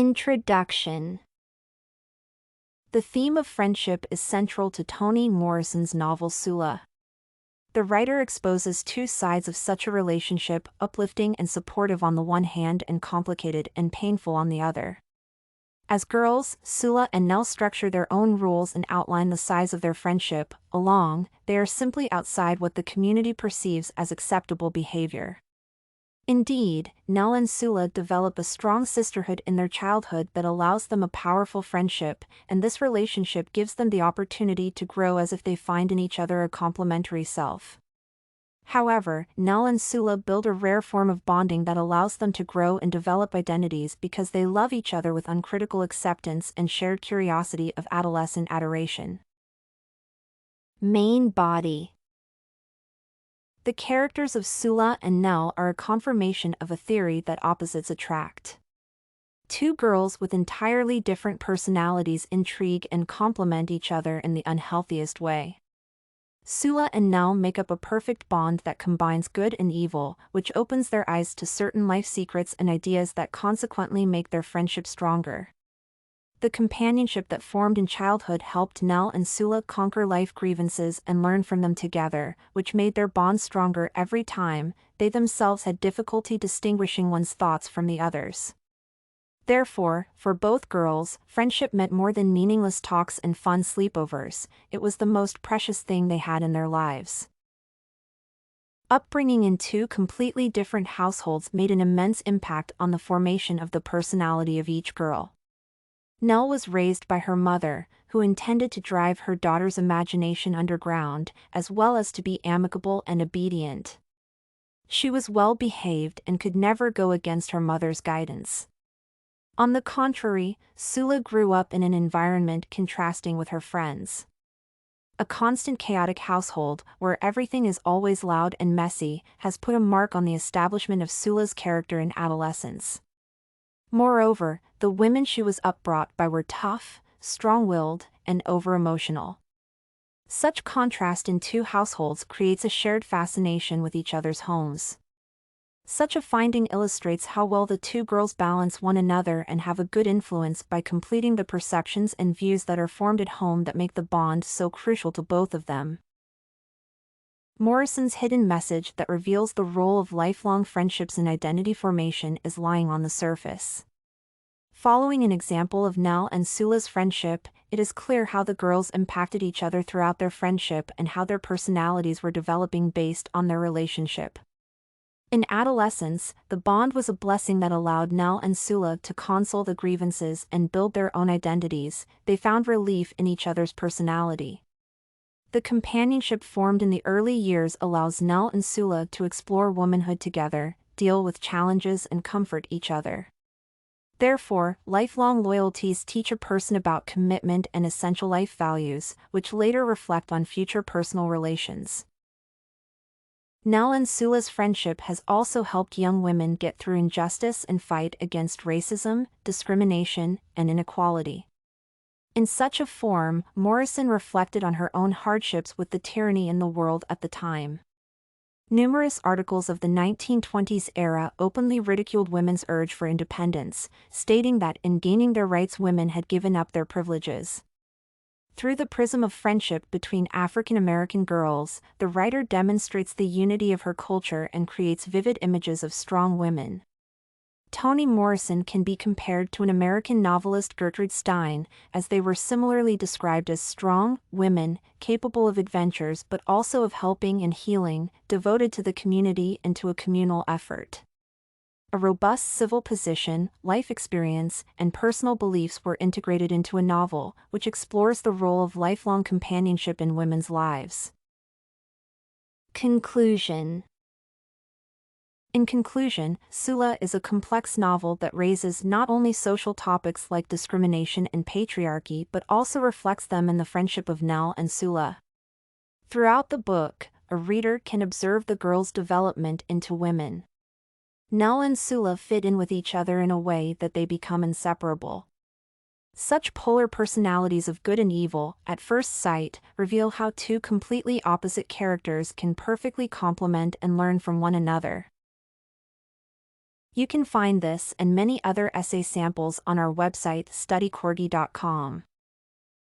Introduction. The theme of friendship is central to Toni Morrison's novel Sula. The writer exposes two sides of such a relationship, uplifting and supportive on the one hand and complicated and painful on the other. As girls, Sula and Nell structure their own rules and outline the size of their friendship. Along, they are simply outside what the community perceives as acceptable behavior. Indeed, Nell and Sula develop a strong sisterhood in their childhood that allows them a powerful friendship, and this relationship gives them the opportunity to grow as if they find in each other a complementary self. However, Nell and Sula build a rare form of bonding that allows them to grow and develop identities because they love each other with uncritical acceptance and shared curiosity of adolescent adoration. Main body. The characters of Sula and Nell are a confirmation of a theory that opposites attract. Two girls with entirely different personalities intrigue and complement each other in the unhealthiest way. Sula and Nell make up a perfect bond that combines good and evil, which opens their eyes to certain life secrets and ideas that consequently make their friendship stronger. The companionship that formed in childhood helped Nell and Sula conquer life grievances and learn from them together, which made their bond stronger every time they themselves had difficulty distinguishing one's thoughts from the other's. Therefore, for both girls, friendship meant more than meaningless talks and fun sleepovers. It was the most precious thing they had in their lives. Upbringing in two completely different households made an immense impact on the formation of the personality of each girl. Nell was raised by her mother, who intended to drive her daughter's imagination underground, as well as to be amicable and obedient. She was well behaved and could never go against her mother's guidance. On the contrary, Sula grew up in an environment contrasting with her friends. A constant chaotic household, where everything is always loud and messy, has put a mark on the establishment of Sula's character in adolescence. Moreover, the women she was upbrought by were tough, strong-willed, and over-emotional. Such contrast in two households creates a shared fascination with each other's homes. Such a finding illustrates how well the two girls balance one another and have a good influence by completing the perceptions and views that are formed at home that make the bond so crucial to both of them. Morrison's hidden message that reveals the role of lifelong friendships in identity formation is lying on the surface. Following an example of Nell and Sula's friendship, it is clear how the girls impacted each other throughout their friendship and how their personalities were developing based on their relationship. In adolescence, the bond was a blessing that allowed Nell and Sula to console the grievances and build their own identities. They found relief in each other's personality. The companionship formed in the early years allows Nell and Sula to explore womanhood together, deal with challenges and comfort each other. Therefore, lifelong loyalties teach a person about commitment and essential life values, which later reflect on future personal relations. Nell and Sula's friendship has also helped young women get through injustice and fight against racism, discrimination, and inequality. In such a form, Morrison reflected on her own hardships with the tyranny in the world at the time. Numerous articles of the 1920s era openly ridiculed women's urge for independence, stating that in gaining their rights women had given up their privileges. Through the prism of friendship between African American girls, the writer demonstrates the unity of her culture and creates vivid images of strong women. Toni Morrison can be compared to an American novelist Gertrude Stein, as they were similarly described as strong women, capable of adventures but also of helping and healing, devoted to the community and to a communal effort. A robust civil position, life experience, and personal beliefs were integrated into a novel, which explores the role of lifelong companionship in women's lives. Conclusion. In conclusion, Sula is a complex novel that raises not only social topics like discrimination and patriarchy but also reflects them in the friendship of Nell and Sula. Throughout the book, a reader can observe the girls' development into women. Nell and Sula fit in with each other in a way that they become inseparable. Such polar personalities of good and evil, at first sight, reveal how two completely opposite characters can perfectly complement and learn from one another. You can find this and many other essay samples on our website studycorgi.com.